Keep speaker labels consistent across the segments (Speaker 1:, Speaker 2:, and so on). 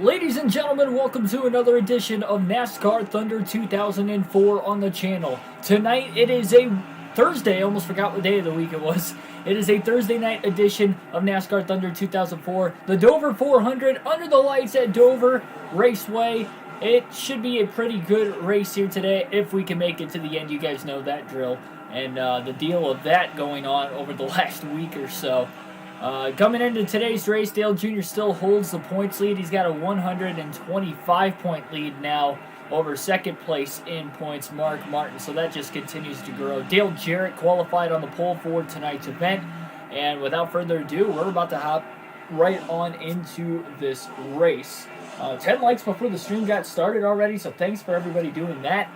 Speaker 1: Ladies and gentlemen, welcome to another edition of NASCAR Thunder 2004 on the channel. Tonight it is a Thursday, I almost forgot what day of the week it was. It is a Thursday night edition of NASCAR Thunder 2004. The Dover 400 under the lights at Dover Raceway. It should be a pretty good race here today if we can make it to the end. You guys know that drill and the deal of that going on over the last week or so. Coming into today's race, Dale Jr. still holds the points lead. He's got a 125-point lead now over second place in points, Mark Martin. So that just continues to grow. Dale Jarrett qualified on the pole for tonight's event. And without further ado, we're about to hop right on into this race. 10 likes before the stream got started already, so thanks for everybody doing that.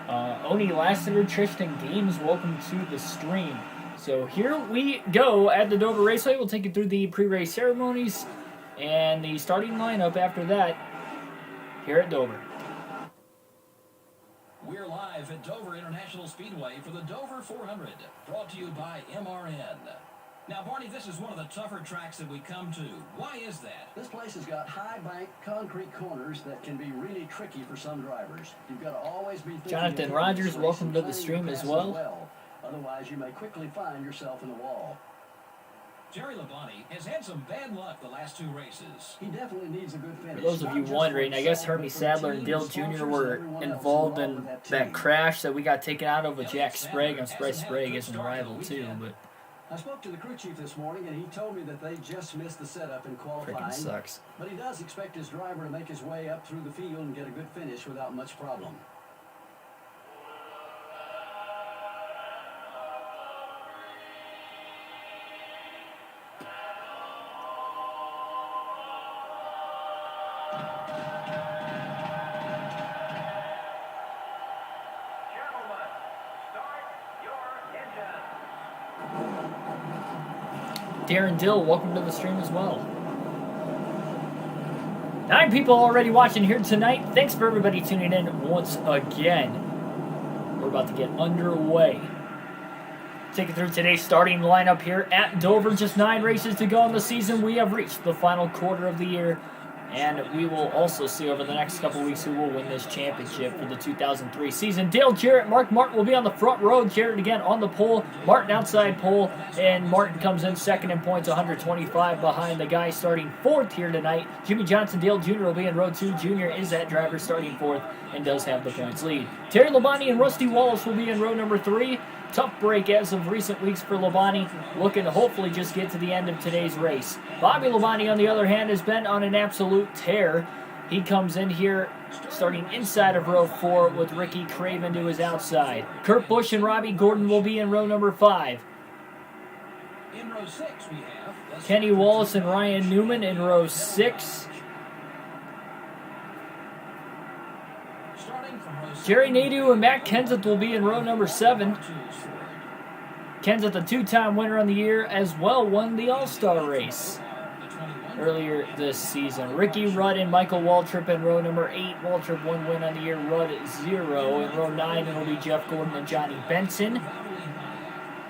Speaker 1: Oni Lassiter, Tristan Games, welcome to the stream. So here we go at the Dover Raceway. We'll take you through the pre-race ceremonies and the starting lineup after that here at Dover.
Speaker 2: We're live at Dover International Speedway for the Dover 400, brought to you by MRN. Now, Barney, this is one of the tougher tracks that we come to. Why is that?
Speaker 3: This place has got high bank concrete corners that can be really tricky for some drivers. You've got to always be thinking.
Speaker 1: Jonathan Rogers, welcome to the stream as well.
Speaker 3: Otherwise, you may quickly find yourself in the wall.
Speaker 2: Jerry Labonte has had some bad luck the last two races.
Speaker 3: He definitely needs a good finish.
Speaker 1: For those of you wondering, I guess Hermie Sadler and Dale Jr. were involved in that crash that we got taken out of with Jack Sprague. And Sprague isn't a rival too, but
Speaker 3: I spoke to the crew chief this morning, and he told me that they just missed the setup in qualifying.
Speaker 1: freaking sucks.
Speaker 3: But he does expect his driver to make his way up through the field and get a good finish without much problem.
Speaker 1: Darren Dill, welcome to the stream as well. 9 people already watching here tonight. Thanks for everybody tuning in once again. We're about to get underway. Take it through today's starting lineup here at Dover. Just 9 races to go in the season. We have reached the final quarter of the year. And we will also see over the next couple weeks who will win this championship for the 2003 season. Dale Jarrett, Mark Martin will be on the front row. Jarrett again on the pole. Martin outside pole. And Martin comes in second in points, 125 behind the guy starting 4th here tonight. Jimmy Johnson, Dale Jr. will be in row 2. Jr. is that driver starting 4th and does have the points lead. Terry Labonte and Rusty Wallace will be in row number 3. Tough break as of recent weeks for Labonte, looking to hopefully just get to the end of today's race. Bobby Labonte, on the other hand, has been on an absolute tear. He comes in here starting inside of row 4 with Ricky Craven to his outside. Kurt Busch and Robbie Gordon will be in row number 5.
Speaker 2: In row 6, we have
Speaker 1: Kenny Wallace and Ryan Newman in row 6. Jerry Nadeau and Matt Kenseth will be in row number 7. Kenseth, a 2-time winner on the year, as well won the All-Star race earlier this season. Ricky Rudd and Michael Waltrip in row number 8. Waltrip 1 win on the year, Rudd 0. In row 9, it'll be Jeff Gordon and Johnny Benson.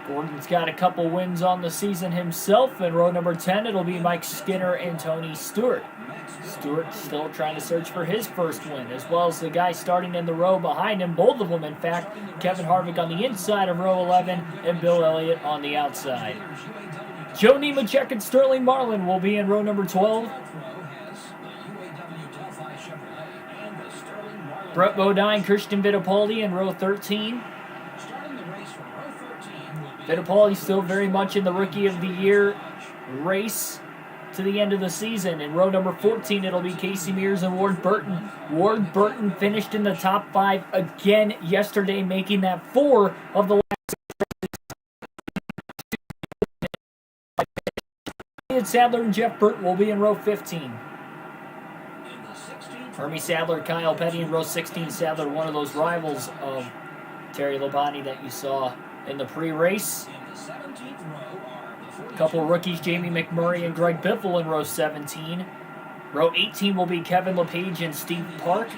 Speaker 1: Gordon's got a couple wins on the season himself. In row number 10, it'll be Mike Skinner and Tony Stewart. Stewart still trying to search for his first win, as well as the guy starting in the row behind him, both of them in fact. Kevin Harvick on the inside of row 11 and Bill Elliott on the outside. Joe Nemechek and Sterling Marlin will be in row number 12. Brett Bodine, Christian Fittipaldi in row 13. Fittipaldi still very much in the Rookie of the Year race to the end of the season. In row number 14, it'll be Casey Mears and Ward Burton. Ward Burton finished in the top 5 again yesterday, making that 4 of the last 6. Sadler and Jeff Burton will be in row 15. Hermie Sadler, Kyle Petty in row 16. Sadler, one of those rivals of Terry Labonte that you saw in the pre-race. A couple of rookies, Jamie McMurray and Greg Biffle in row 17. Row 18 will be Kevin LePage and Steve Park.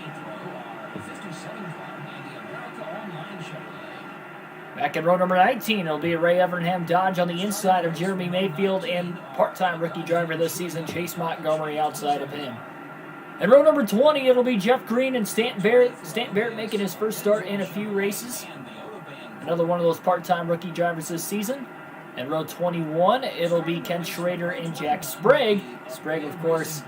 Speaker 1: Back in row number 19, it'll be Ray Evernham Dodge on the inside of Jeremy Mayfield and part-time rookie driver this season, Chase Montgomery, outside of him. And row number 20, it'll be Jeff Green and Stanton Barrett. Stanton Barrett making his first start in a few races. Another one of those part-time rookie drivers this season. And row 21, it'll be Ken Schrader and Jack Sprague. Sprague, of course,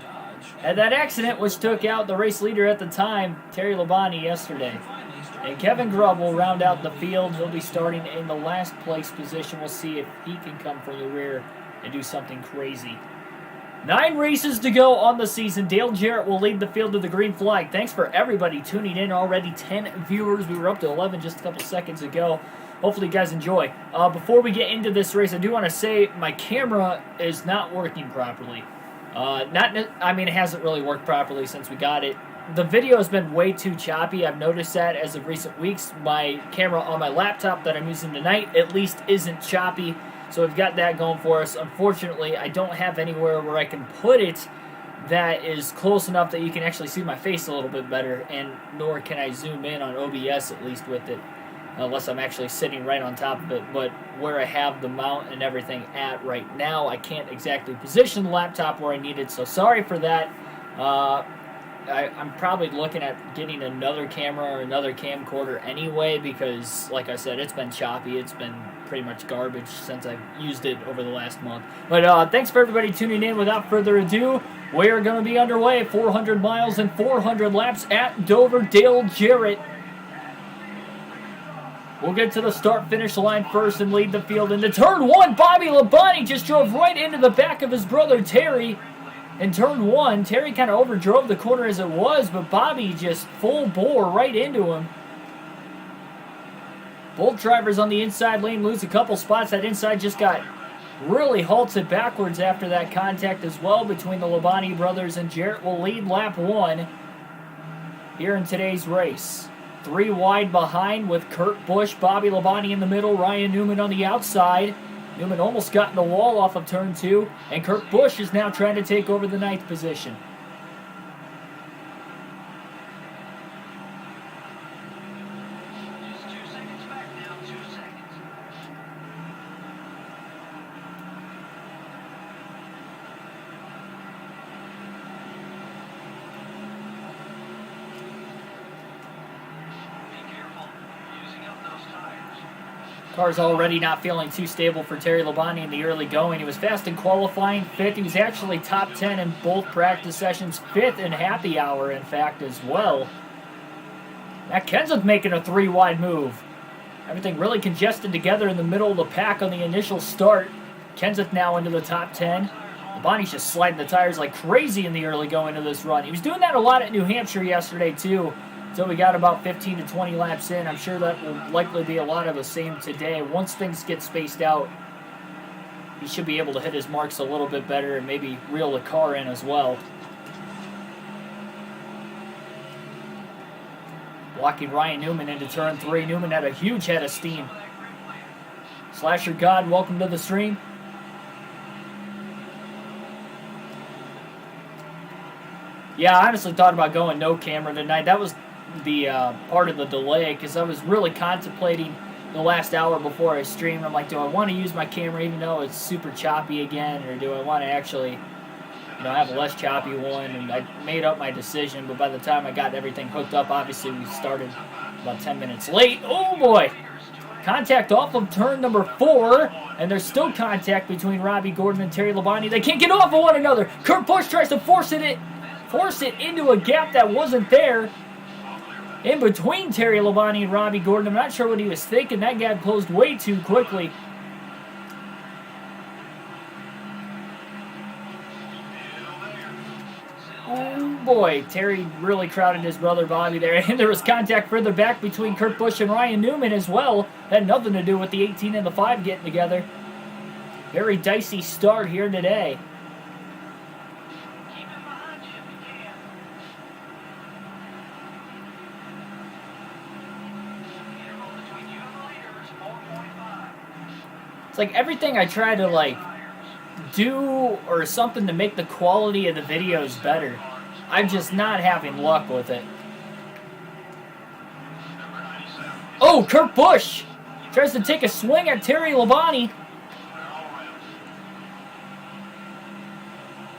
Speaker 1: had that accident which took out the race leader at the time, Terry Labonte, yesterday. And Kevin Grubb will round out the field. He'll be starting in the last place position. We'll see if he can come from the rear and do something crazy. 9 races to go on the season. Dale Jarrett will lead the field to the green flag. Thanks for everybody tuning in. Already 10 viewers. We were up to 11 just a couple seconds ago. Hopefully you guys enjoy. Before we get into this race, I do want to say my camera is not working properly. It hasn't really worked properly since we got it. The video has been way too choppy. I've noticed that as of recent weeks. My camera on my laptop that I'm using tonight at least isn't choppy. So we've got that going for us. Unfortunately, I don't have anywhere where I can put it that is close enough that you can actually see my face a little bit better, and nor can I zoom in on OBS at least with it, unless I'm actually sitting right on top of it. But where I have the mount and everything at right now, I can't exactly position the laptop where I need it, so sorry for that. I'm probably looking at getting another camera or another camcorder anyway, because, like I said, it's been choppy. It's been pretty much garbage since I've used it over the last month. But thanks for everybody tuning in. Without further ado, we are going to be underway. 400 miles and 400 laps at Dover. Dale Jarrett will get to the start-finish line first and lead the field into turn 1. Bobby Labonte just drove right into the back of his brother Terry. In turn 1, Terry kind of overdrove the corner as it was, but Bobby just full bore right into him. Both drivers on the inside lane lose a couple spots. That inside just got really halted backwards after that contact as well between the Labonte brothers, and Jarrett will lead lap 1 here in today's race. 3 wide behind with Kurt Busch, Bobby Labonte in the middle, Ryan Newman on the outside. Newman almost got in the wall off of turn 2, and Kurt Busch is now trying to take over the 9th position.
Speaker 4: Just 2 seconds back now, 2 seconds. Be careful, using up those tires.
Speaker 1: Car's already not feeling too stable for Terry Labonte in the early going. He was fast in qualifying, 5th. He was actually top 10 in both practice sessions, 5th in happy hour, in fact, as well. Matt Kenseth making a 3-wide move. Everything really congested together in the middle of the pack on the initial start. Kenseth now into the top 10. Labonte's just sliding the tires like crazy in the early going of this run. He was doing that a lot at New Hampshire yesterday, too. So we got about 15 to 20 laps in. I'm sure that will likely be a lot of the same today. Once things get spaced out, he should be able to hit his marks a little bit better and maybe reel the car in as well. Blocking Ryan Newman into turn 3. Newman had a huge head of steam. Slasher God, welcome to the stream. Yeah, I honestly thought about going no camera tonight. That was the part of the delay, because I was really contemplating the last hour before I streamed. I'm like, do I want to use my camera even though it's super choppy again, or do I want to actually, have a less choppy one? And I made up my decision, but by the time I got everything hooked up, obviously we started about 10 minutes late. Oh boy! Contact off of turn number 4, and there's still contact between Robbie Gordon and Terry Labonte. They can't get off of one another. Kurt Busch tries to force it into a gap that wasn't there in between Terry Labonte and Robbie Gordon. I'm not sure what he was thinking. That gap closed way too quickly. Oh boy, Terry really crowded his brother Bobby there. And there was contact further back between Kurt Busch and Ryan Newman as well. Had nothing to do with the 18 and the 5 getting together. Very dicey start here today. It's like everything I try to do or something to make the quality of the videos better, I'm just not having luck with it. Oh, Kurt Busch tries to take a swing at Terry Labonte.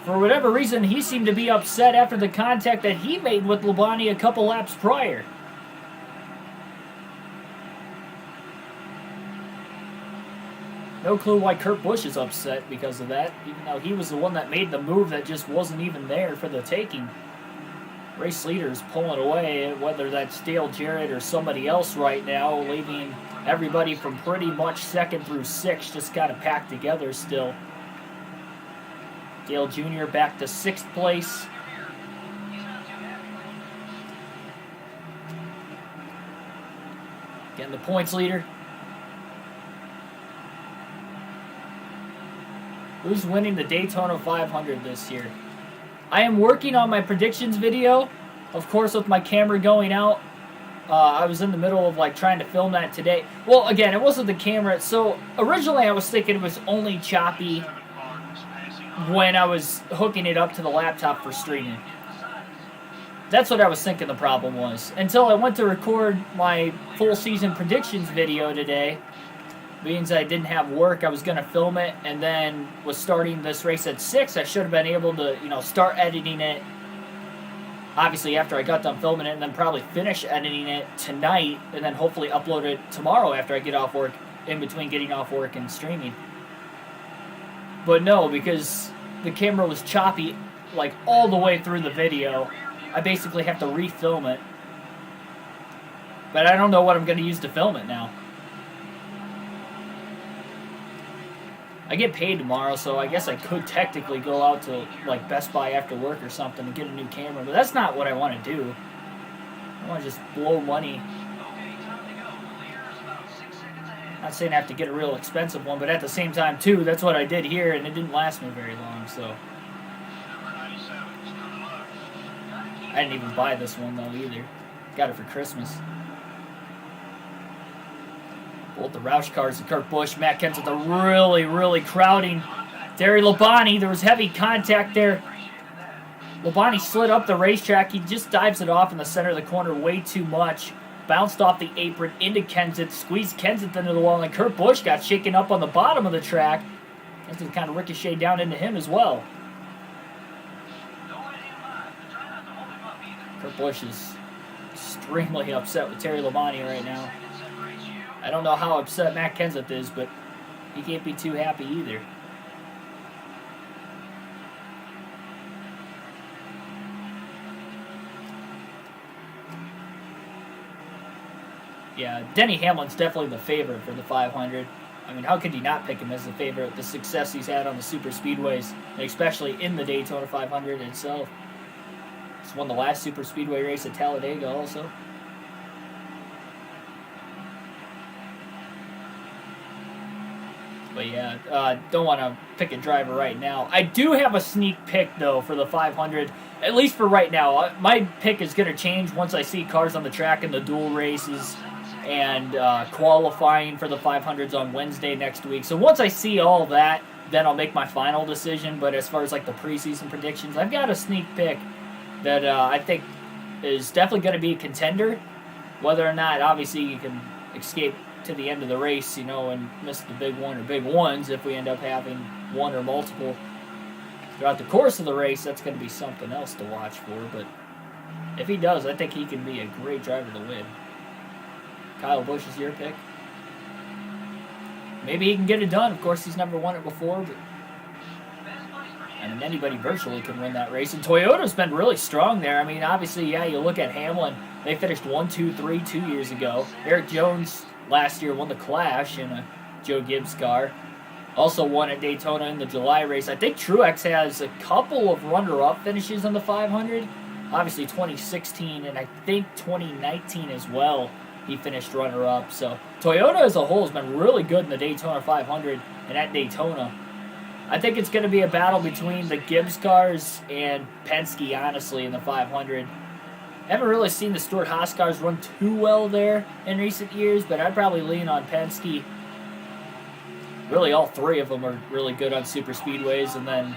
Speaker 1: For whatever reason, he seemed to be upset after the contact that he made with Labonte a couple laps prior. No clue why Kurt Busch is upset because of that, even though he was the one that made the move that just wasn't even there for the taking. Race leader is pulling away, whether that's Dale Jarrett or somebody else right now, leaving everybody from pretty much second through sixth just kind of packed together still. Dale Jr. back to sixth place. Getting the points leader. Who's winning the Daytona 500 this year? I am working on my predictions video. Of course, with my camera going out. I was in the middle of like trying to film that today. Well, again, it wasn't the camera. So originally I was thinking it was only choppy when I was hooking it up to the laptop for streaming. That's what I was thinking the problem was. Until I went to record my full season predictions video today. Means I didn't have work, I was going to film it, and then was starting this race at 6. I should have been able to, start editing it, obviously after I got done filming it, and then probably finish editing it tonight, and then hopefully upload it tomorrow after I get off work, in between getting off work and streaming. But no, because the camera was choppy, like, all the way through the video, I basically have to refilm it. But I don't know what I'm going to use to film it now. I get paid tomorrow, so I guess I could technically go out to like Best Buy after work or something and get a new camera, but that's not what I want to do. I want to just blow money. Not saying I have to get a real expensive one, but at the same time, too, that's what I did here, and it didn't last me very long, so. I didn't even buy this one, though, either. Got it for Christmas. Both the Roush cars and Kurt Busch. Matt Kenseth are really crowding Terry Labonte. There was heavy contact there. Labonte slid up the racetrack. He just dives it off in the center of the corner way too much. Bounced off the apron into Kenseth. Squeezed Kenseth into the wall. And Kurt Busch got shaken up on the bottom of the track. Kenseth kind of ricocheted down into him as well. Kurt Busch is extremely upset with Terry Labonte right now. I don't know how upset Matt Kenseth is, but he can't be too happy either. Yeah, Denny Hamlin's definitely the favorite for the 500. I mean, how could you not pick him as the favorite? The success he's had on the super speedways, and especially in the Daytona 500 itself. He's won the last super speedway race at Talladega also. But yeah, don't want to pick a driver right now. I do have a sneak pick, though, for the 500, at least for right now. My pick is going to change once I see cars on the track in the dual races and qualifying for the 500s on Wednesday next week. So once I see all that, then I'll make my final decision. But as far as like the preseason predictions, I've got a sneak pick that I think is definitely going to be a contender. Whether or not, obviously, you can escape to the end of the race, and miss the big one or big ones if we end up having one or multiple throughout the course of the race. That's going to be something else to watch for. But if he does, I think he can be a great driver to win. Kyle Busch is your pick. Maybe he can get it done. Of course, he's never won it before, but I mean, anybody virtually can win that race. And Toyota's been really strong there. I mean, obviously, yeah, you look at Hamlin. They finished 1, 2, 3 2 years ago. Eric Jones last year won the Clash in a Joe Gibbs car. Also won at Daytona in the July race. I think Truex has a couple of runner-up finishes on the 500. Obviously 2016 and I think 2019 as well. He finished runner-up. So Toyota as a whole has been really good in the Daytona 500 and at Daytona. I think it's going to be a battle between the Gibbs cars and Penske, honestly, in the 500. Haven't really seen the Stewart-Haas cars run too well there in recent years, but I'd probably lean on Penske. Really, all three of them are really good on super speedways, and then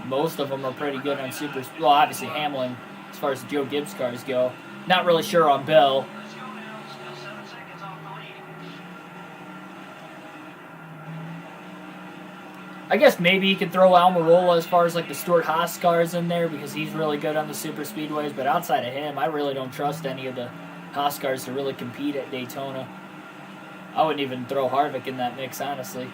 Speaker 1: most of them are pretty good on super. Well, obviously Hamlin, as far as the Joe Gibbs cars go. Not really sure on Bell. I guess maybe you could throw Almirola as far as like the Stuart Haas cars in there because he's really good on the super speedways. But outside of him, I really don't trust any of the Haas cars to really compete at Daytona. I wouldn't even throw Harvick in that mix, honestly.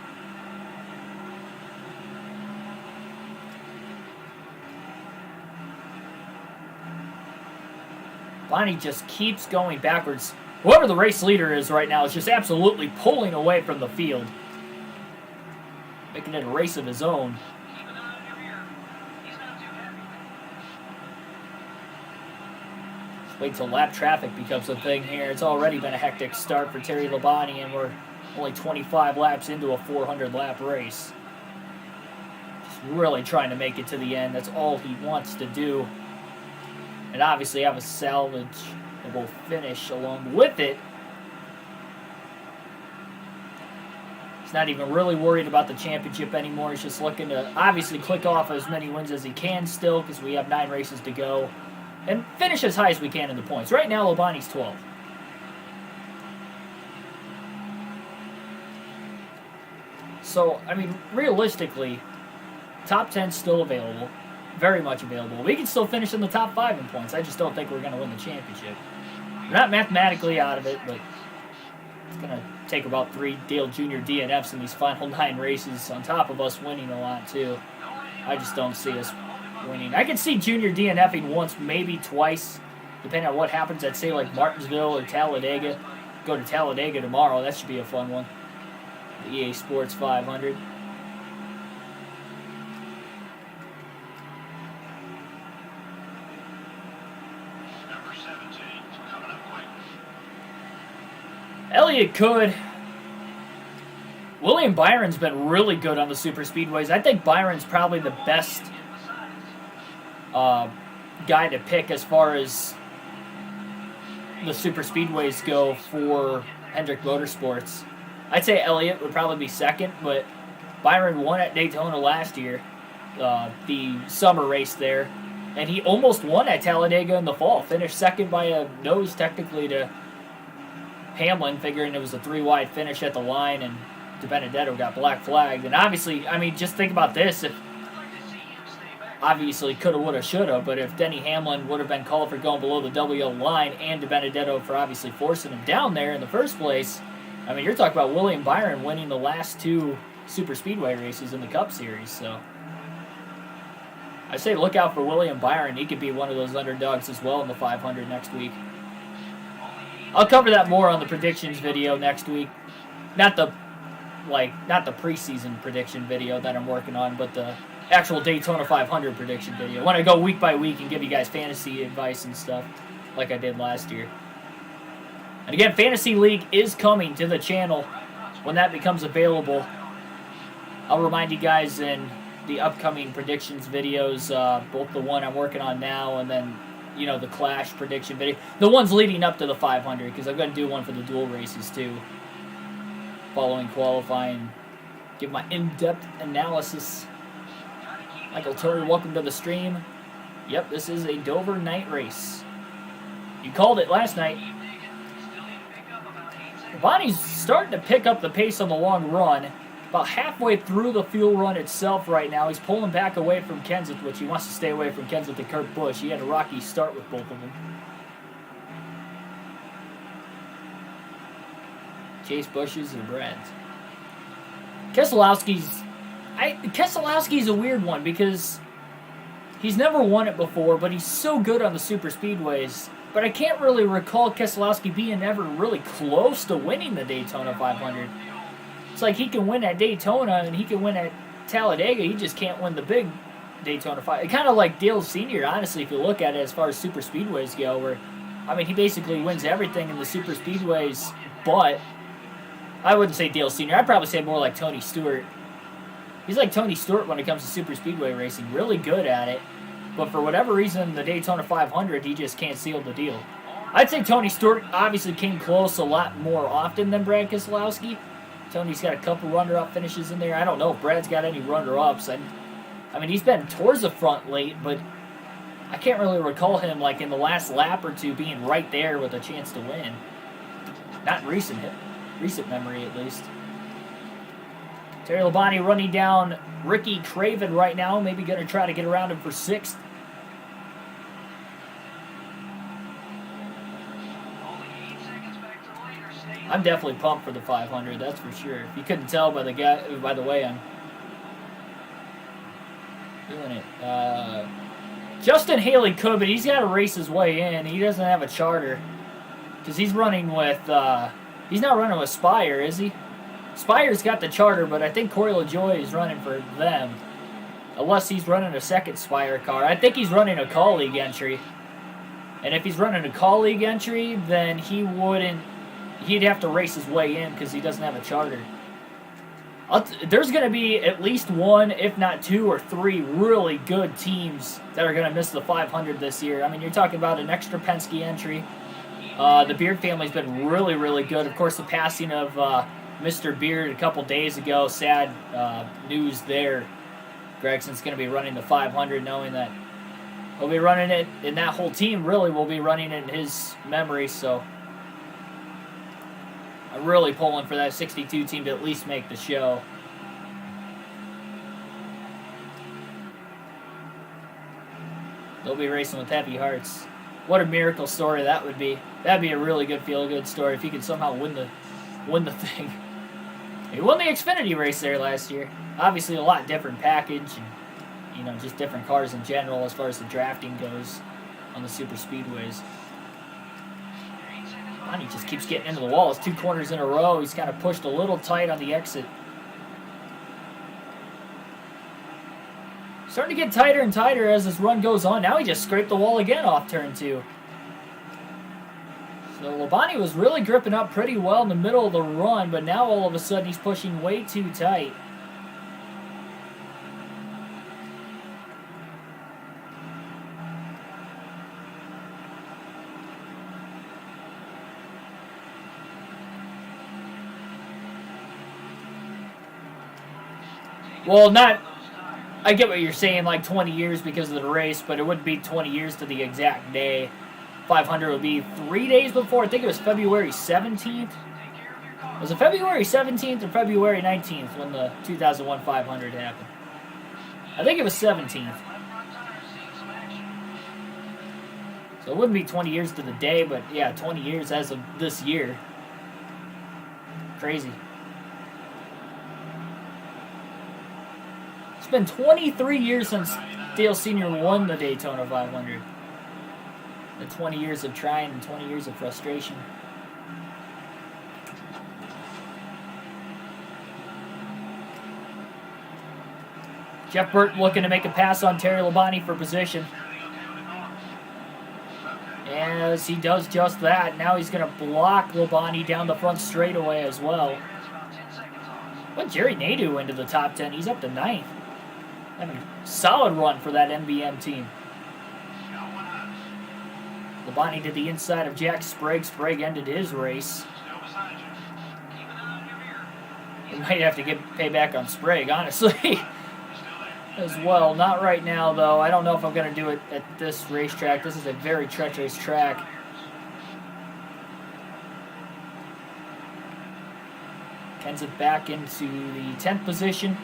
Speaker 1: Bonnie just keeps going backwards. Whoever the race leader is right now is just absolutely pulling away from the field. Making it a race of his own.
Speaker 4: Keep an eye on your rear. He's not too happy.
Speaker 1: Just wait till lap traffic becomes a thing here. It's already been a hectic start for Terry Labonte, and we're only 25 laps into a 400-lap race. Just really trying to make it to the end. That's all he wants to do. And obviously have a salvageable finish along with it. He's not even really worried about the championship anymore. He's just looking to obviously click off as many wins as he can still because we have 9 races to go. And finish as high as we can in the points. Right now, Labonte's 12th. So, I mean, realistically, top 10's still available. Very much available. We can still finish in the top 5 in points. I just don't think we're going to win the championship. We're not mathematically out of it, but it's going to take about 3 Dale Jr. DNFs in these final 9 races on top of us winning a lot, too. I just don't see us winning. I can see Jr. DNFing once, maybe twice, depending on what happens at, say, like Martinsville or Talladega. Go to Talladega tomorrow. That should be a fun one. The EA Sports 500. Elliott could. William Byron's been really good on the super speedways. I think Byron's probably the best guy to pick as far as the super speedways go for Hendrick Motorsports. I'd say Elliott would probably be second, but Byron won at Daytona last year, the summer race there, and he almost won at Talladega in the fall. Finished second by a nose technically to Hamlin, figuring it was a 3-wide finish at the line, and DiBenedetto got black flagged. And obviously, I mean, just think about this. If obviously coulda, woulda, shoulda, but if Denny Hamlin would have been called for going below the double yellow line and DiBenedetto for obviously forcing him down there in the first place, I mean, you're talking about William Byron winning the last 2 super speedway races in the Cup Series. So I say look out for William Byron. He could be one of those underdogs as well in the 500 next week. I'll cover that more on the predictions video next week. Not the preseason prediction video that I'm working on, but the actual Daytona 500 prediction video. When I go week by week and give you guys fantasy advice and stuff like I did last year. And again, Fantasy League is coming to the channel when that becomes available. I'll remind you guys in the upcoming predictions videos, both the one I'm working on now and then, you know, the Clash prediction video. The ones leading up to the 500, because I'm going to do one for the dual races too. Following qualifying, give my in-depth analysis. Michael Torrey, welcome to the stream. Yep, this is a Dover night race. You called it last night. Bonnie's starting to pick up the pace on the long run. About halfway through the fuel run itself right now. He's pulling back away from Kenseth, which he wants to stay away from Kenseth and Kurt Busch. He had a rocky start with both of them. Chase Busch's and Brad's. Keselowski's a weird one because he's never won it before, but he's so good on the super speedways. But I can't really recall Keselowski being ever really close to winning the Daytona 500. It's like he can win at Daytona and he can win at Talladega. He just can't win the big Daytona 500. Kind of like Dale Sr., honestly, if you look at it as far as super speedways go, where, I mean, he basically wins everything in the super speedways, but I wouldn't say Dale Sr. I'd probably say more like Tony Stewart. He's like Tony Stewart when it comes to super speedway racing. Really good at it. But for whatever reason, the Daytona 500, he just can't seal the deal. I'd say Tony Stewart obviously came close a lot more often than Brad Keselowski. Tony's got a couple runner-up finishes in there. I don't know if Brad's got any runner-ups. I mean, he's been towards the front late, but I can't really recall him, like, in the last lap or two being right there with a chance to win. Not in recent memory, at least. Terry Labonte running down Ricky Craven right now. Maybe going to try to get around him for 6th. I'm definitely pumped for the 500. That's for sure. If you couldn't tell by the way I'm doing it. Justin Haley could, but he's got to race his way in. He doesn't have a charter because he's running with. He's not running with Spire, is he? Spire's got the charter, but I think Corey LaJoie is running for them. Unless he's running a second Spire car. I think he's running a call league entry. And if he's running a call league entry, then he'd have to race his way in because he doesn't have a charter. There's going to be at least one, if not 2 or 3 really good teams that are going to miss the 500 this year. I mean, you're talking about an extra Penske entry. The Beard family's been really, really good. Of course, the passing of Mr. Beard a couple days ago. Sad news there. Gregson's going to be running the 500 knowing that he'll be running it, and that whole team really will be running it in his memory, so I'm really pulling for that 62 team to at least make the show. They'll be racing with heavy hearts. What a miracle story that would be. That'd be a really good feel-good story if he could somehow win the thing. He won the Xfinity race there last year. Obviously a lot different package and, just different cars in general as far as the drafting goes on the super speedways. He just keeps getting into the wall. It's 2 corners in a row. He's kind of pushed a little tight on the exit. Starting to get tighter and tighter as this run goes on. Now he just scraped the wall again off turn 2. So Labonte was really gripping up pretty well in the middle of the run, but now all of a sudden he's pushing way too tight. Well, I get what you're saying, like 20 years because of the race, but it wouldn't be 20 years to the exact day. 500 would be 3 days before. I think it was February 17th. Was it February 17th or February 19th when the 2001 500 happened? I think it was 17th. So it wouldn't be 20 years to the day, but yeah, 20 years as of this year. Crazy. It's been 23 years since Dale Sr. won the Daytona 500. The 20 years of trying and 20 years of frustration. Jeff Burton looking to make a pass on Terry Labonte for position. As he does just that, now he's going to block Labonte down the front straightaway as well. What Jerry Nadeau into the top 10? He's up to 9th. Having a solid run for that MBM team. Labonte to the inside of Jack Sprague. Sprague ended his race. We might have to get payback on Sprague, honestly. As well. Not right now, though. I don't know if I'm going to do it at this racetrack. This is a very treacherous track. Kenseth back into the 10th position.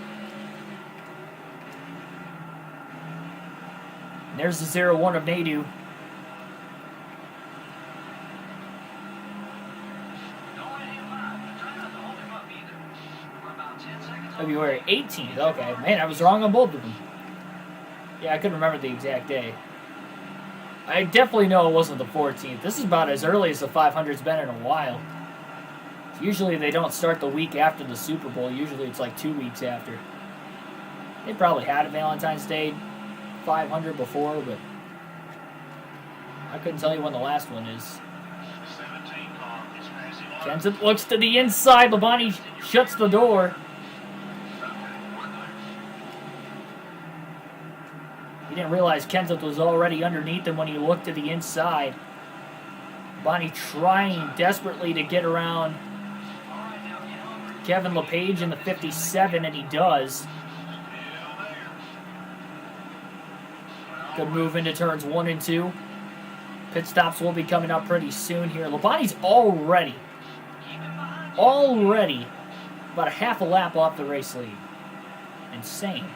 Speaker 1: And there's the 0-1 of Nadeau. February 18th. Okay. Man, I was wrong on both of them. Yeah, I couldn't remember the exact day. I definitely know it wasn't the 14th. This is about as early as the 500's been in a while. Usually they don't start the week after the Super Bowl. Usually it's like 2 weeks after. They probably had a Valentine's Day 500 before, but I couldn't tell you when the last one is. Kenseth looks to the inside. Labonte shuts the door. He didn't realize Kenseth was already underneath him when he looked to the inside. Labonte trying desperately to get around Kevin LePage in the 57, and he does. Good move into turns 1 and 2. Pit stops will be coming up pretty soon here. Labonte's already about a half a lap off the race lead. Insane.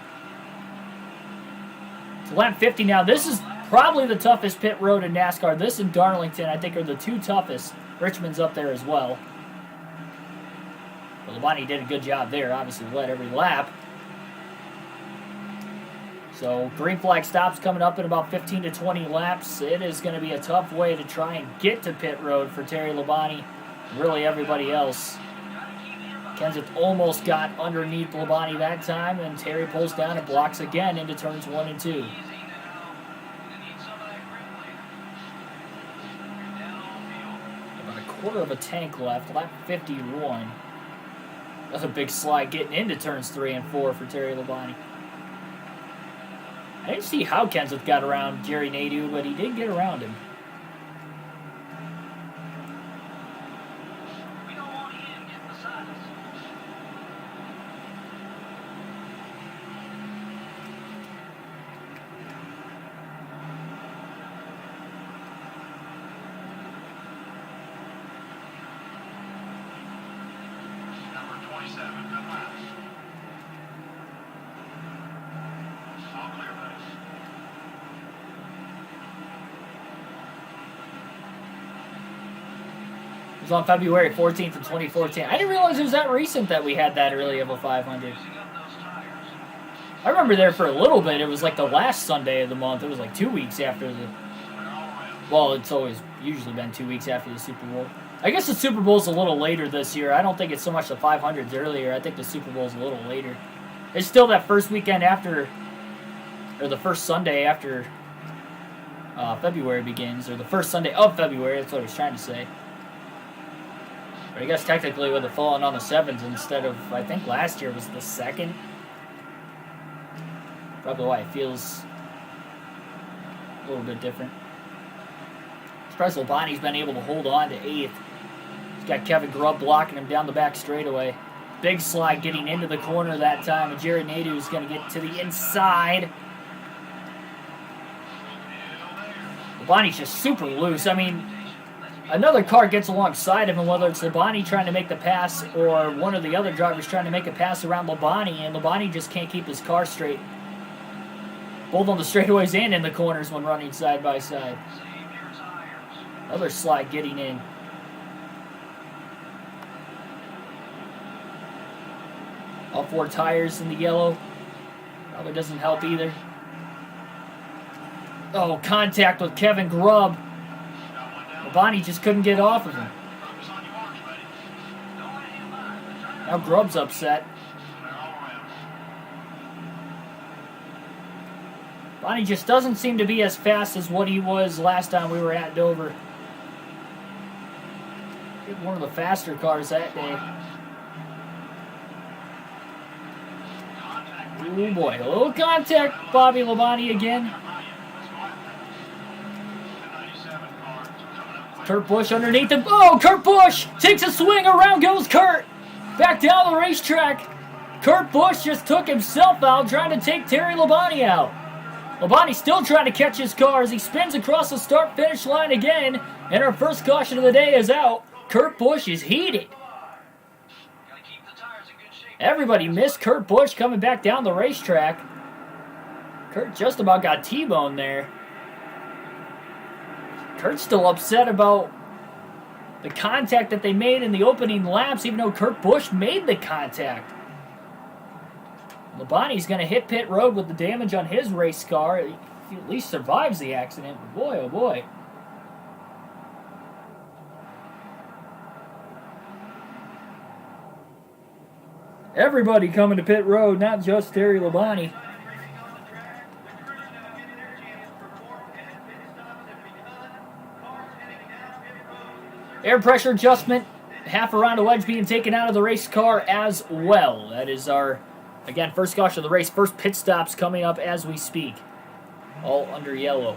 Speaker 1: So lap 50 now. This is probably the toughest pit road in NASCAR. This and Darlington, I think, are the two toughest. Richmond's up there as well. But Labonte did a good job there. Obviously led every lap. So green flag stops coming up in about 15 to 20 laps. It is going to be a tough way to try and get to pit road for Terry Labonte. Really everybody else. Kenseth almost got underneath Labonte that time, and Terry pulls down and blocks again into turns 1 and 2. About a quarter of a tank left, lap 51. That's a big slide getting into turns 3 and 4 for Terry Labonte. I didn't see how Kenseth got around Jerry Nadeau, but he did get around him.
Speaker 4: We don't want him getting beside us. Number 27, good lap. All clear, buddy.
Speaker 1: It was on February 14th of 2014. I didn't realize it was that recent that we had that early of a 500.
Speaker 4: Using up those tires.
Speaker 1: I remember there for a little bit. It was like the last Sunday of the month. It was like 2 weeks after the... Well, it's always usually been 2 weeks after the Super Bowl. I guess the Super Bowl's a little later this year. I don't think it's so much the 500s earlier. I think the Super Bowl's a little later. It's still that first weekend after... Or the first Sunday after February begins. Or the first Sunday of February. That's what I was trying to say. But I guess technically with it falling on the 7th instead of, I think last year was the 2nd. Probably why it feels a little bit different. Surprised Labonte's been able to hold on to 8th. He's got Kevin Grubb blocking him down the back straightaway. Big slide getting into the corner that time, and Jared Nadeau is going to get to the inside. Labonte's just super loose. I mean, another car gets alongside him, and whether it's Labonte trying to make the pass or one of the other drivers trying to make a pass around Labonte, and Labonte just can't keep his car straight. Both on the straightaways and in the corners when running side by side. Another slide getting in. All 4 tires in the yellow. Probably doesn't help either. Oh, contact with Kevin Grubb. Labonte just couldn't get off of him. Now Grubb's upset. Labonte just doesn't seem to be as fast as what he was last time we were at Dover. One of the faster cars that day. Oh boy, a little contact, Bobby Labonte again. Kurt Busch underneath him. Oh, Kurt Busch takes a swing. Around goes Kurt. Back down the racetrack. Kurt Busch just took himself out trying to take Terry Labonte out. Labonte still trying to catch his car as he spins across the start-finish line again. And our first caution of the day is out. Kurt Busch is heated. Everybody missed Kurt Busch coming back down the racetrack. Kurt just about got T-boned there. Kurt's still upset about the contact that they made in the opening laps, even though Kurt Busch made the contact. Labonte's going to hit pit road with the damage on his race car. He at least survives the accident. But boy, oh boy. Everybody coming to pit road, not just Terry Labonte. Air pressure adjustment, half a round of wedge being taken out of the race car as well. That is our, again, first caution of the race. First pit stops coming up as we speak. All under yellow.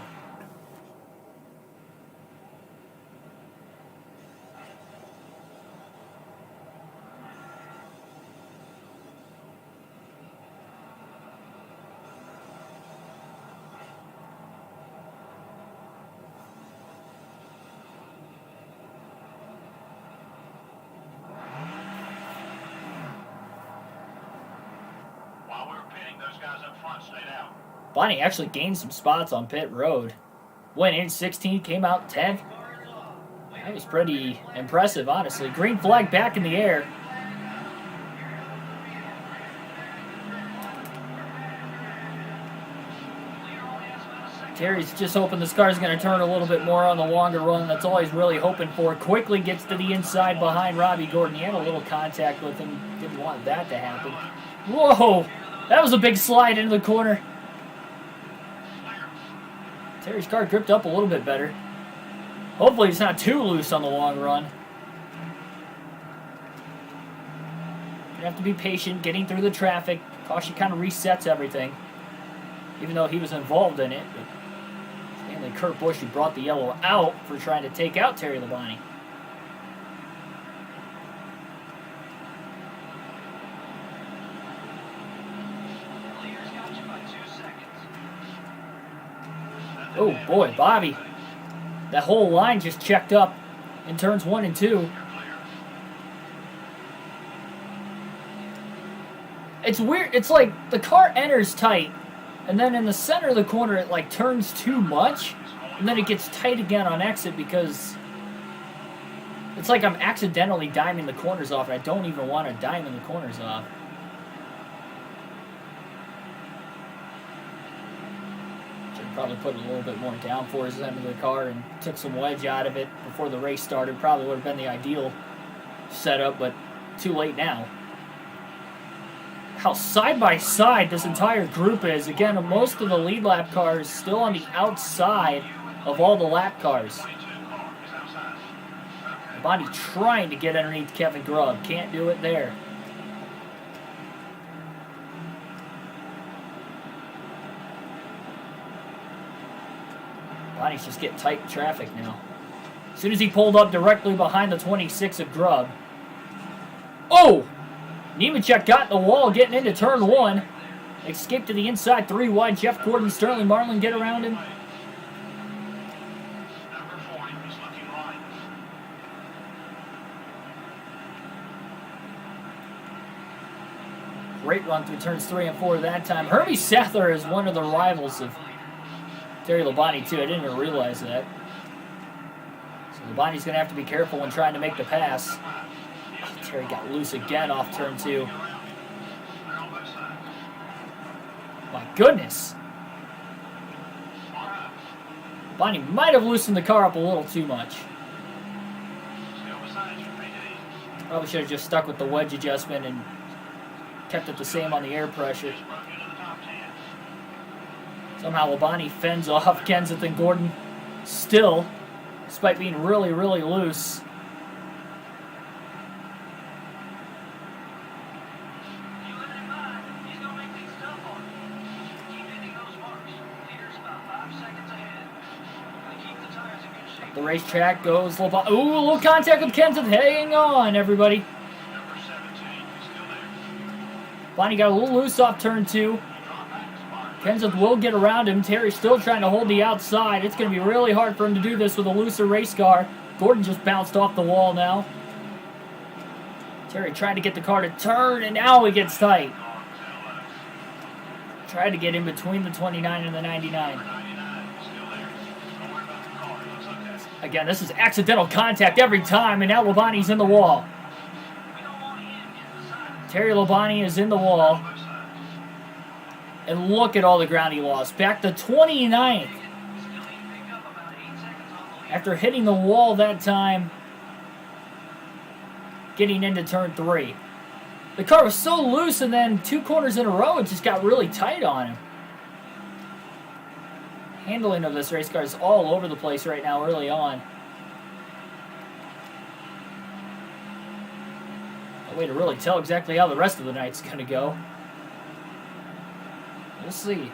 Speaker 4: Those guys up front stayed out.
Speaker 1: Bonnie actually gained some spots on pit road. Went in 16th, came out 10th. That was pretty impressive, honestly. Green flag back in the air. Terry's just hoping this car's going to turn a little bit more on the longer run. That's all he's really hoping for. Quickly gets to the inside behind Robbie Gordon. He had a little contact with him. Didn't want that to happen. Whoa! That was a big slide into the corner. Terry's car gripped up a little bit better. Hopefully it's not too loose on the long run. You have to be patient, getting through the traffic. Caution kind of resets everything. Even though he was involved in it. But Stanley Kurt Busch, who brought the yellow out for trying to take out Terry Labonte. Oh boy, Bobby. That whole line just checked up in turns 1 and 2. It's weird. It's like the car enters tight, and then in the center of the corner it like turns too much, and then it gets tight again on exit because it's like I'm accidentally diming the corners off, and I don't even want to diamond the corners off. Probably put a little bit more downforce into the car and took some wedge out of it before the race started. Probably would have been the ideal setup, but too late now. How side by side this entire group is. Again, most of the lead lap cars still on the outside of all the lap cars. Body trying to get underneath Kevin Grubb. Can't do it there. Bonnie's just getting tight in traffic now. As soon as he pulled up directly behind the 26 of Grubb. Oh! Nemechek got in the wall getting into turn 1. Escaped to the inside 3 wide. Jeff Gordon, Sterling Marlin get around him.
Speaker 4: Number 40 was looking right.
Speaker 1: Great run through turns 3 and 4 that time. Herbie Sattler is one of the rivals of Terry Labonte, too. I didn't even realize that. So Labonte's going to have to be careful when trying to make the pass. Oh, Terry got loose again off turn 2. My goodness. Bonnie might have loosened the car up a little too much. Probably should have just stuck with the wedge adjustment and kept it the same on the air pressure. Somehow Labonte fends off Kenseth and Gordon still, despite being really, really loose. The racetrack goes Labonte. Ooh, a little contact with Kenseth. Hang on, everybody. Bonnie got a little loose off turn 2. Kenseth will get around him. Terry's still trying to hold the outside. It's going to be really hard for him to do this with a looser race car. Gordon just bounced off the wall now. Terry trying to get the car to turn, and now it gets tight. Tried to get in between the 29 and the 99. Again, this is accidental contact every time, and now Labonte's in the wall. Terry Labonte is in the wall. And look at all the ground he lost. Back to 29th. After hitting the wall that time, getting into turn 3. The car was so loose, and then 2 corners in a row, it just got really tight on him. Handling of this race car is all over the place right now early on. A way to really tell exactly how the rest of the night's going to go. We'll see.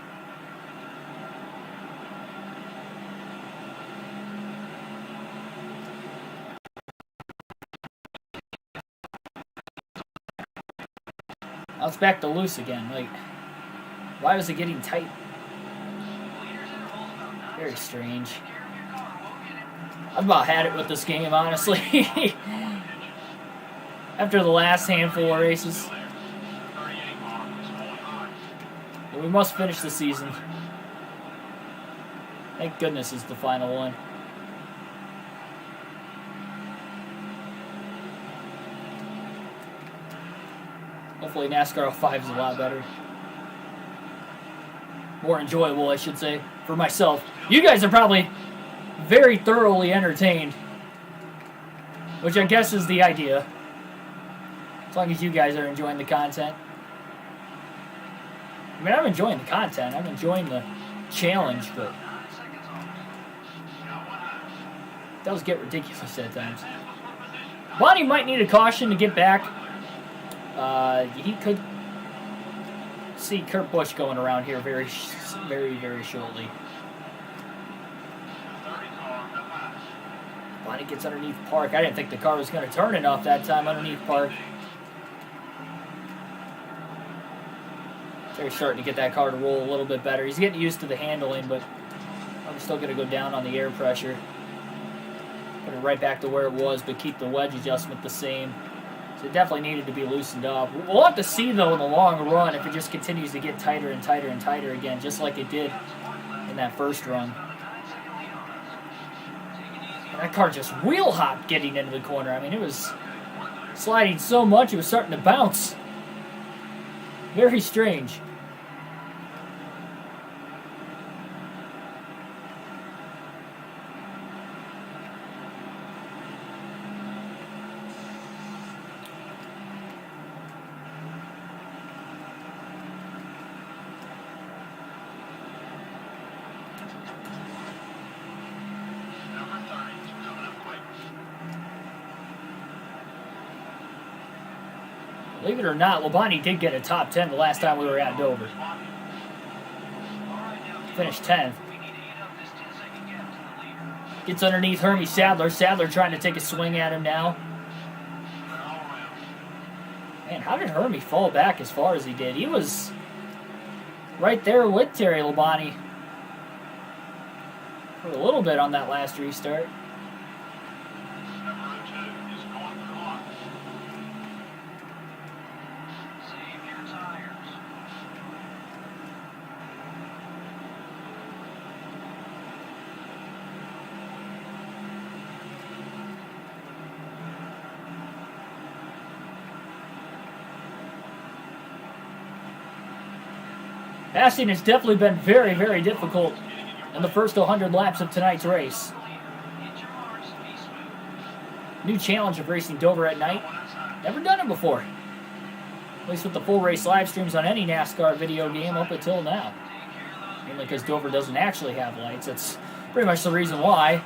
Speaker 1: Now it's back to loose again. Like, why was it getting tight? Very strange. I've about had it with this game, honestly. After the last handful of races. But we must finish the season. Thank goodness it's the final one. Hopefully NASCAR 05 is a lot better. More enjoyable, I should say, for myself. You guys are probably very thoroughly entertained, which I guess is the idea. As long as you guys are enjoying the content. I mean, I'm enjoying the content. I'm enjoying the challenge, but it does get ridiculous at times. Bonnie might need a caution to get back. He could see Kurt Busch going around here very shortly. Bonnie gets underneath Park. I didn't think the car was going to turn enough that time underneath Park. They're starting to get that car to roll a little bit better. He's getting used to the handling, but I'm still going to go down on the air pressure. Put it right back to where it was, but keep the wedge adjustment the same. So it definitely needed to be loosened up. We'll have to see, though, in the long run if it just continues to get tighter and tighter and tighter again, just like it did in that first run. And that car just wheel hopped getting into the corner. I mean, it was sliding so much it was starting to bounce. Very strange. Believe it or not, Labonte did get a top 10 the last time we were at Dover. Finished 10th. Gets underneath Hermie Sadler. Sadler trying to take a swing at him now. Man, how did Hermie fall back as far as he did? He was right there with Terry Labonte for a little bit on that last restart. Passing has definitely been very, very difficult in the first 100 laps of tonight's race. New challenge of racing Dover at night. Never done it before. At least with the full race live streams on any NASCAR video game up until now. Mainly because Dover doesn't actually have lights. That's pretty much the reason why.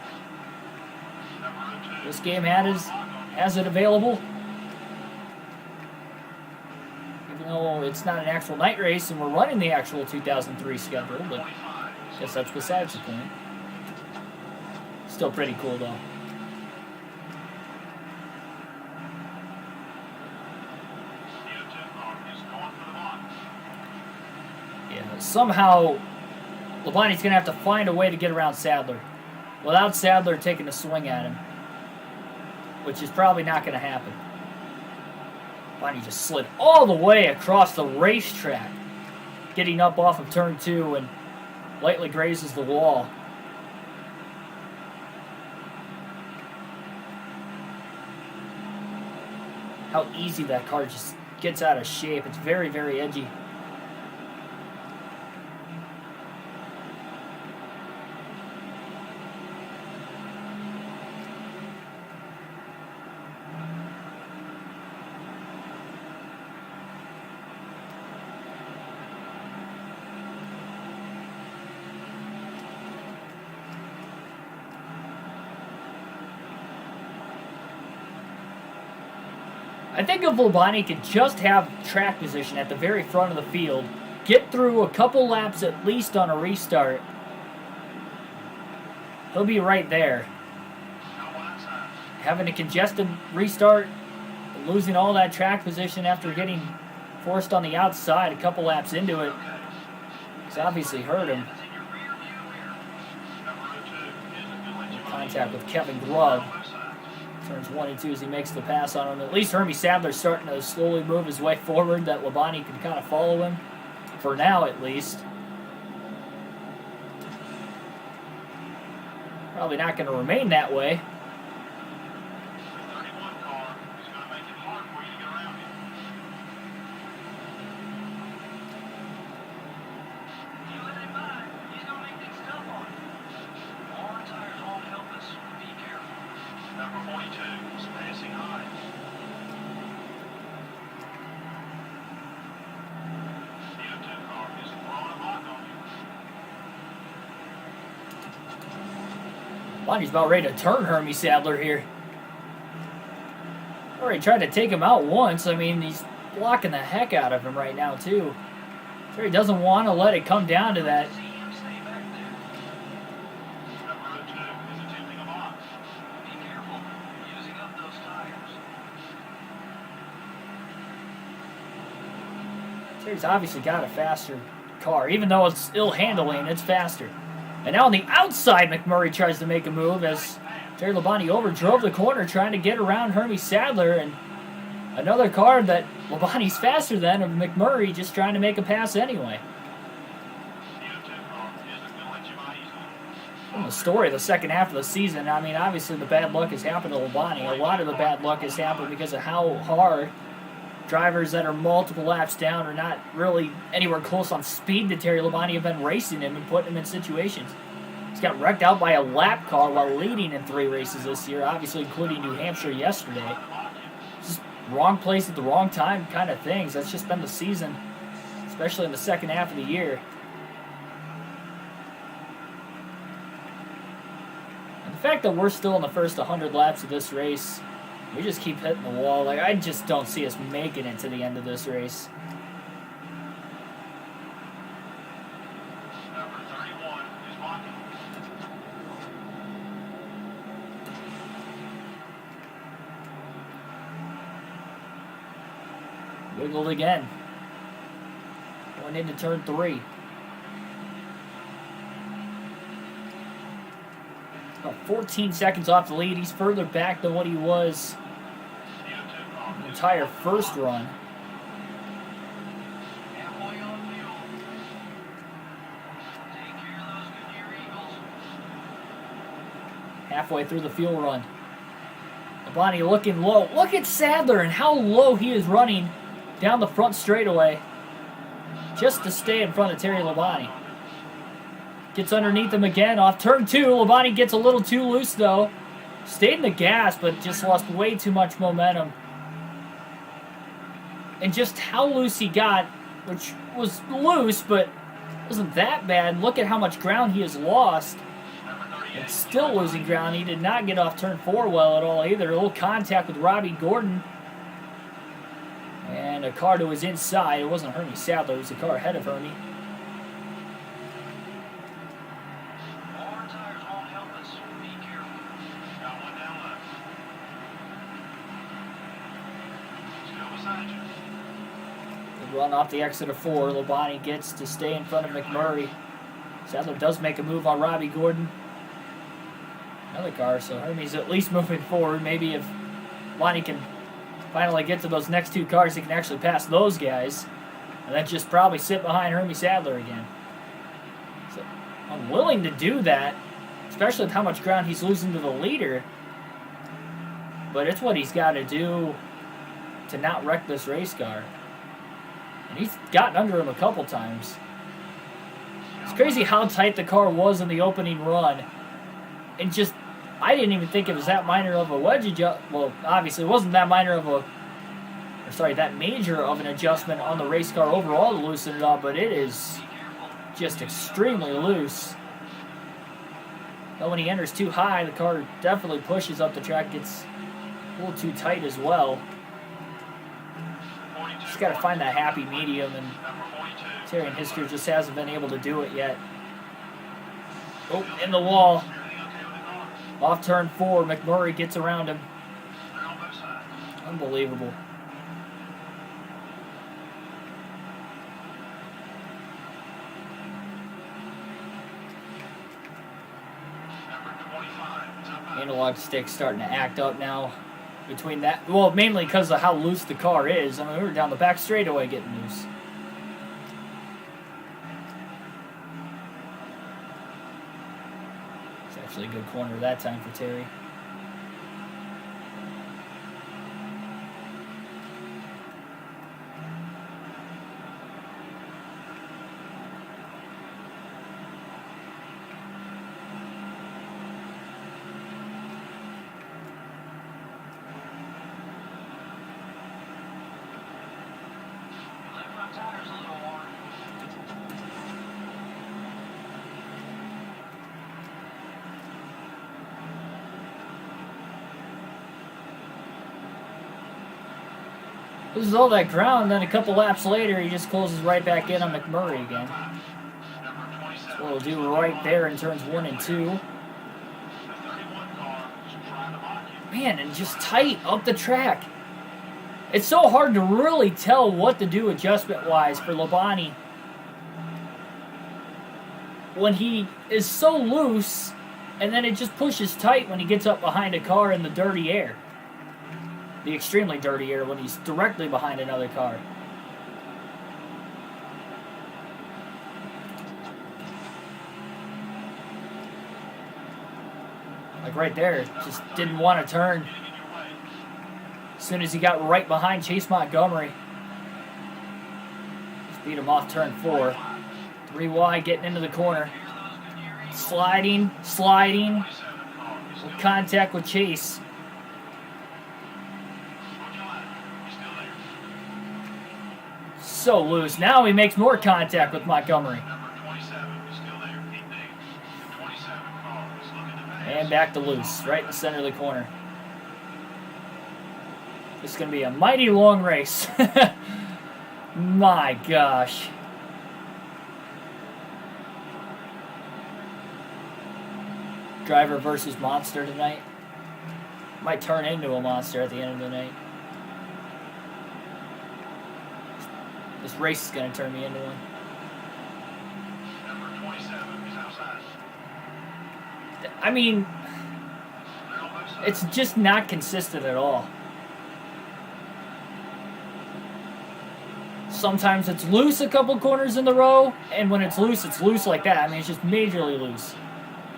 Speaker 1: This game has it available. No, it's not an actual night race, and we're running the actual 2003 schedule, but I guess that's besides the point. Still pretty cool, though. Yeah, somehow Labonte's going to have to find a way to get around Sadler without Sadler taking a swing at him, which is probably not going to happen. Bonnie just slid all the way across the racetrack, getting up off of turn 2 and lightly grazes the wall. How easy that car just gets out of shape. It's very, very edgy. I think if Labonte could just have track position at the very front of the field, get through a couple laps at least on a restart, he'll be right there. Having a congested restart, losing all that track position after getting forced on the outside a couple laps into it, it's obviously hurt him. Contact with Kevin Glove. Turns 1 and 2 as he makes the pass on him. At least Hermie Sadler's starting to slowly move his way forward, that Labonte can kind of follow him. for now at least. Probably not going to remain that way.
Speaker 4: The 31 car is going to make it hard for you to get around him.
Speaker 2: You let him by, he's gonna make things tough on you. More tires won't help us. Be careful.
Speaker 4: Number 42 is passing high. The 02 car is throwing a lock on you.
Speaker 1: Bonnie's about ready to turn Hermie Sadler here. Already tried to take him out once. I mean, he's blocking the heck out of him right now, too. Sure, he doesn't want to let it come down to that.
Speaker 2: See him stay back there.
Speaker 4: Number 02 is attempting a box.
Speaker 2: Be careful. Using up those tires.
Speaker 1: Terry's obviously got a faster car. Even though it's ill handling, it's faster. And now on the outside, McMurray tries to make a move as Terry Labonte overdrove the corner trying to get around Hermie Sadler. And another car that Labonte's faster than of McMurray just trying to make a pass anyway.
Speaker 4: The 02 car isn't going to let you by easily.
Speaker 1: In the story of the second half of the season, I mean, obviously the bad luck has happened to Labonte. A lot of the bad luck has happened because of how hard drivers that are multiple laps down or not really anywhere close on speed to Terry Labonte have been racing him and putting him in situations. He's got wrecked out by a lap car while leading in 3 races this year, obviously including New Hampshire yesterday. Just wrong place at the wrong time kind of things. That's just been the season, especially in the second half of the year. And the fact that we're still in the first 100 laps of this race, we just keep hitting the wall. Like, I just don't see us making it to the end of this race.
Speaker 4: Number 31 is blocking.
Speaker 1: Wiggled again. Going into turn 3. About 14 seconds off the lead. He's further back than what he was
Speaker 4: The 02 car
Speaker 1: the
Speaker 4: is
Speaker 1: entire first run.
Speaker 2: Halfway on fuel. Take care of those Goodyear Eagles.
Speaker 1: Halfway through the fuel run. Labonte looking low. Look at Sadler and how low he is running down the front straightaway just to stay in front of Terry Labonte. Gets underneath him again off turn 2. Labonte gets a little too loose though. Stayed in the gas, but just lost way too much momentum. And just how loose he got, which was loose, but wasn't that bad. Look at how much ground he has lost.
Speaker 4: number 38.
Speaker 1: And still losing ground. He did not get off turn 4 well at all either. A little contact with Robbie Gordon. And a car to his inside. It wasn't Hermie Sadler. It was the car ahead of Hermie.
Speaker 2: More tires won't help us. Be careful.
Speaker 4: Got one down left. Still beside you.
Speaker 1: Good run off the exit of 4. Labonte gets to stay in front of McMurray. Sadler does make a move on Robbie Gordon. Another car, so Hermie's at least moving forward. Maybe if Labonte can finally get to those next 2 cars, he can actually pass those guys. And then just probably sit behind Hermie Sadler again. So I'm willing to do that, especially with how much ground he's losing to the leader. But it's what he's got to do to not wreck this race car. And he's gotten under him a couple times. It's crazy how tight the car was in the opening run. And just, I didn't even think it was that minor of a wedge adjust. Well, obviously it wasn't that minor of a, or sorry, that major of an adjustment on the race car overall to loosen it up, but it is just extremely loose. But when he enters too high, the car definitely pushes up the track, gets a little too tight as well.
Speaker 4: 42
Speaker 1: Just got to find that happy medium, and
Speaker 4: Number 42.
Speaker 1: Terry in history just hasn't been able to do it yet. Oh, in the wall.
Speaker 4: Everything okay with the car?
Speaker 1: Off turn 4, McMurray gets around him.
Speaker 4: They're on both sides.
Speaker 1: Unbelievable.
Speaker 4: Number 25 is up high.
Speaker 1: Analog stick starting to act up now. Between that, well, mainly because of how loose the car is. I mean, we were down the back straightaway getting loose. It's actually a good corner that time for Terry. Loses all that ground, then a couple laps later, he just closes right back in on McMurray again. That's what he'll do right there in turns 1 and 2. Man, and just tight up the track. It's so hard to really tell what to do adjustment-wise for Labonte when he is so loose, and then it just pushes tight when he gets up behind a car in the dirty air. The extremely dirty air when he's directly behind another car. Like right there, just didn't want to turn. As soon as he got right behind Chase Montgomery. Just beat him off turn 4. 3 wide, getting into the corner. Sliding. Contact with Chase. So loose. Now he makes more contact with Montgomery. And back to loose, right in the center of the corner. This is going to be a mighty long race. My gosh. Driver versus monster tonight. Might turn into a monster at the end of the night. This race is going to turn me into one.
Speaker 4: Number 27 is outside.
Speaker 1: I mean, it's just not consistent at all. Sometimes it's loose a couple corners in the row, and when it's loose like that. I mean, it's just majorly loose.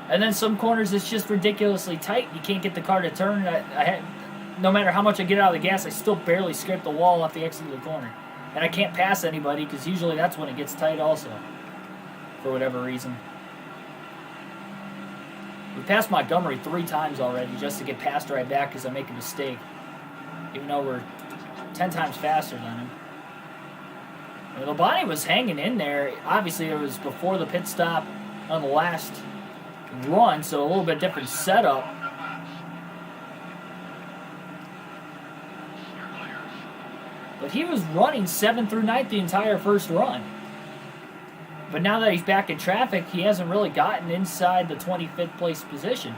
Speaker 1: And then some corners, it's just ridiculously tight. You can't get the car to turn. No matter how much I get out of the gas, I still barely scrape the wall off the exit of the corner. And I can't pass anybody because usually that's when it gets tight also, for whatever reason. We passed Montgomery 3 times already just to get passed right back because I make a mistake, even though we're 10 times faster than him. I mean, Labonte was hanging in there. Obviously, it was before the pit stop on the last run, so a little bit different setup. But he was running 7th through 9th the entire first run. But now that he's back in traffic, he hasn't really gotten inside the 25th place position.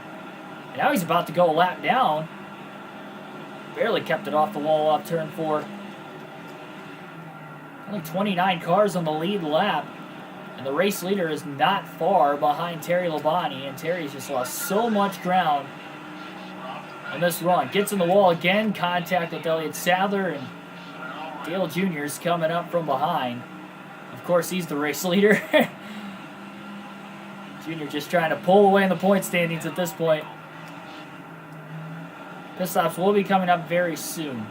Speaker 1: And now he's about to go a lap down. Barely kept it off the wall off turn 4. Only 29 cars on the lead lap. And the race leader is not far behind Terry Labonte. And Terry's just lost so much ground on this run. Gets in the wall again. Contact with Elliott Sadler. And Dale Jr. is coming up from behind. Of course, he's the race leader. Jr. just trying to pull away in the point standings at this point. Pit stops will be coming up very soon.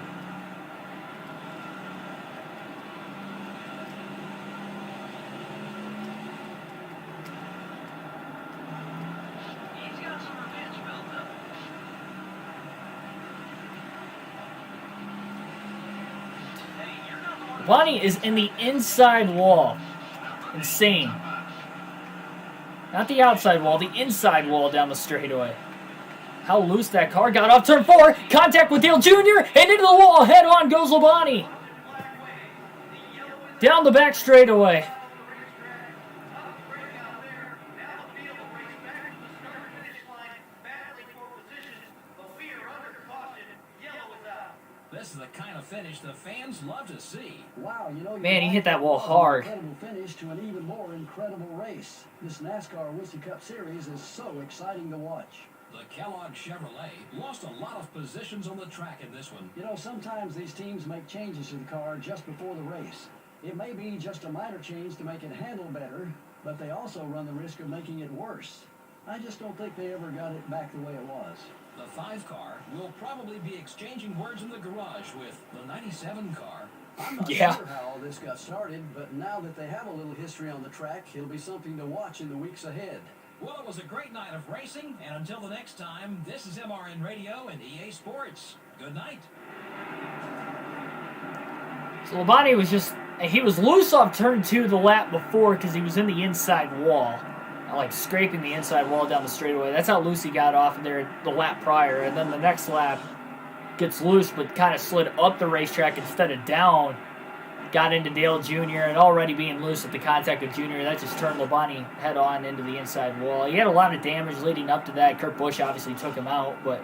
Speaker 1: Bonnie is in the inside wall. Insane. Not the outside wall, the inside wall down the straightaway. How loose that car got off turn 4. Contact with Dale Jr. and into the wall. Head on goes Labonte. Down the back straightaway.
Speaker 2: This is the kind of finish the fans love to see.
Speaker 3: Wow, you know,
Speaker 1: Man, he hit that wall hard.
Speaker 3: Incredible finish to an even more incredible race. This NASCAR Whiskey Cup Series is so exciting to watch.
Speaker 2: The Kellogg Chevrolet lost a lot of positions on the track in this one.
Speaker 3: You know, sometimes these teams make changes to the car just before the race. It may be just a minor change to make it handle better, but they also run the risk of making it worse. I just don't think they ever got it back the way it was.
Speaker 2: The 5 car will probably be exchanging words in the garage with the 97 car.
Speaker 3: I'm not
Speaker 1: Yeah.
Speaker 3: sure how all this got started, but now that they have a little history on the track, it'll be something to watch in the weeks ahead.
Speaker 2: Well, it was a great night of racing, and until the next time, this is MRN Radio and EA Sports. Good night.
Speaker 1: So Labonte was he was loose off turn 2 the lap before because he was in the inside wall. Like scraping the inside wall down the straightaway. That's how loose he got off there the lap prior. And then the next lap gets loose but kind of slid up the racetrack instead of down. Got into Dale Jr. and already being loose at the contact of Jr. That just turned Labonte head on into the inside wall. He had a lot of damage leading up to that. Kurt Busch obviously took him out, but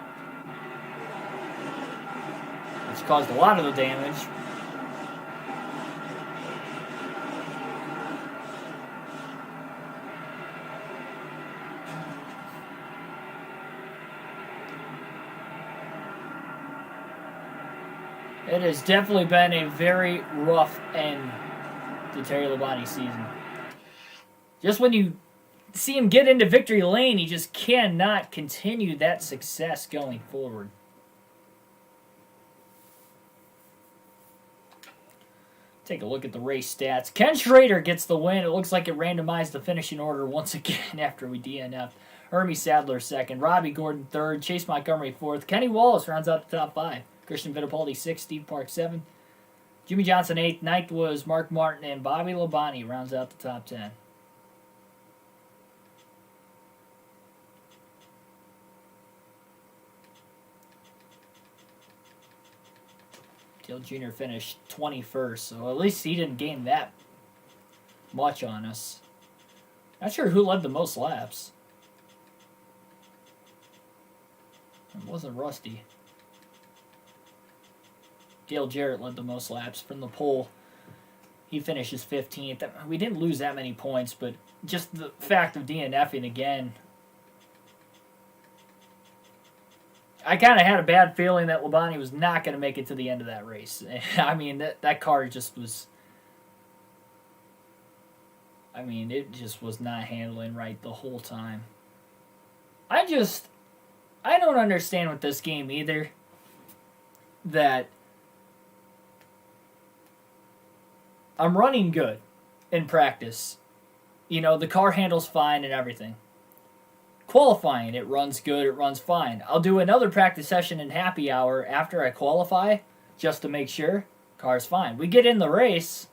Speaker 1: which caused a lot of the damage. It has definitely been a very rough end to Terry Labonte's season. Just when you see him get into victory lane, he just cannot continue that success going forward. Take a look at the race stats. Ken Schrader gets the win. It looks like it randomized the finishing order once again after we DNF'd. Hermie Sadler second. Robbie Gordon third. Chase Montgomery fourth. Kenny Wallace rounds out the top 5. Christian Fittipaldi 6th, Steve Park 7th. Jimmy Johnson 8th. 9th was Mark Martin, and Bobby Labonte rounds out the top 10. Dale Jr. finished 21st, so at least he didn't gain that much on us. Not sure who led the most laps. It wasn't Rusty. Dale Jarrett led the most laps from the pole. He finishes 15th. We didn't lose that many points, but just the fact of DNFing again. I kind of had a bad feeling that Labonte was not going to make it to the end of that race. I mean, that car just was... I mean, it just was not handling right the whole time. I don't understand with this game either. That... I'm running good in practice. You know, the car handles fine and everything. Qualifying, it runs good, it runs fine. I'll do another practice session in happy hour after I qualify, just to make sure. Car's fine. We get in the race,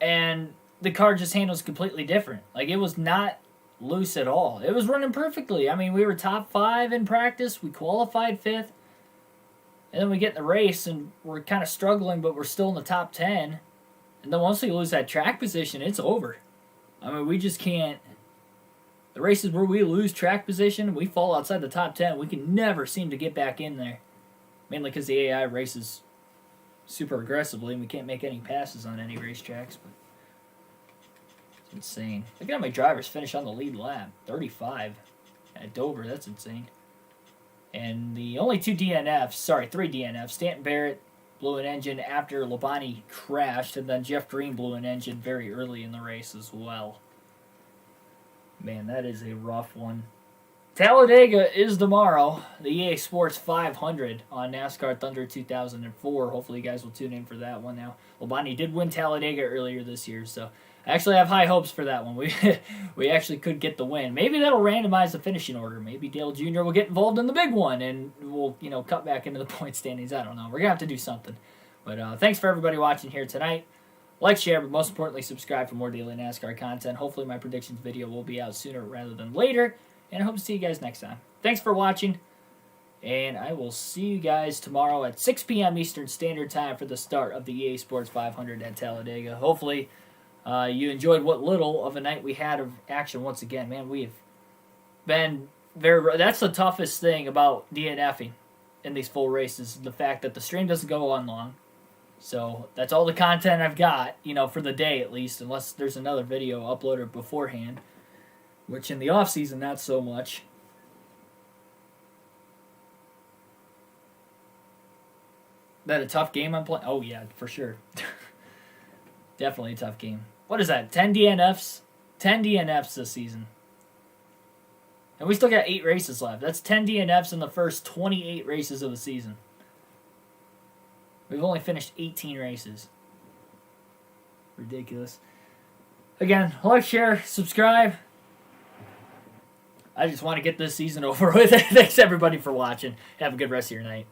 Speaker 1: and the car just handles completely different. Like, it was not loose at all. It was running perfectly. I mean, we were top 5 in practice. We qualified 5th. And then we get in the race, and we're kind of struggling, but we're still in the top 10. And then once we lose that track position, it's over. I mean, we just can't... The races where we lose track position, we fall outside the top 10, we can never seem to get back in there. Mainly because the AI races super aggressively, and we can't make any passes on any racetracks. But it's insane. Look at how many drivers finish on the lead lap. 35 at Dover. That's insane. And the only 3 DNFs. Stanton Barrett blew an engine after Labonte crashed, and then Jeff Green blew an engine very early in the race as well. Man, that is a rough one. Talladega is tomorrow. The EA Sports 500 on NASCAR Thunder 2004. Hopefully you guys will tune in for that one now. Labonte did win Talladega earlier this year, so I actually have high hopes for that one. We actually could get the win. Maybe that'll randomize the finishing order. Maybe Dale Jr. will get involved in the big one, and we'll cut back into the point standings. I don't know. We're going to have to do something. But thanks for everybody watching here tonight. Like, share, but most importantly, subscribe for more daily NASCAR content. Hopefully my predictions video will be out sooner rather than later. And I hope to see you guys next time. Thanks for watching. And I will see you guys tomorrow at 6 p.m. Eastern Standard Time for the start of the EA Sports 500 at Talladega. Hopefully you enjoyed what little of a night we had of action once again. Man, we've been very... That's the toughest thing about DNFing in these full races, the fact that the stream doesn't go on long. So that's all the content I've got, for the day at least, unless there's another video uploaded beforehand, which in the off-season, not so much. That a tough game I'm playing? Oh, yeah, for sure. Definitely a tough game. What is that, 10 DNFs? 10 DNFs this season. And we still got 8 races left. That's 10 DNFs in the first 28 races of the season. We've only finished 18 races. Ridiculous. Again, like, share, subscribe. I just want to get this season over with. Thanks everybody for watching. Have a good rest of your night.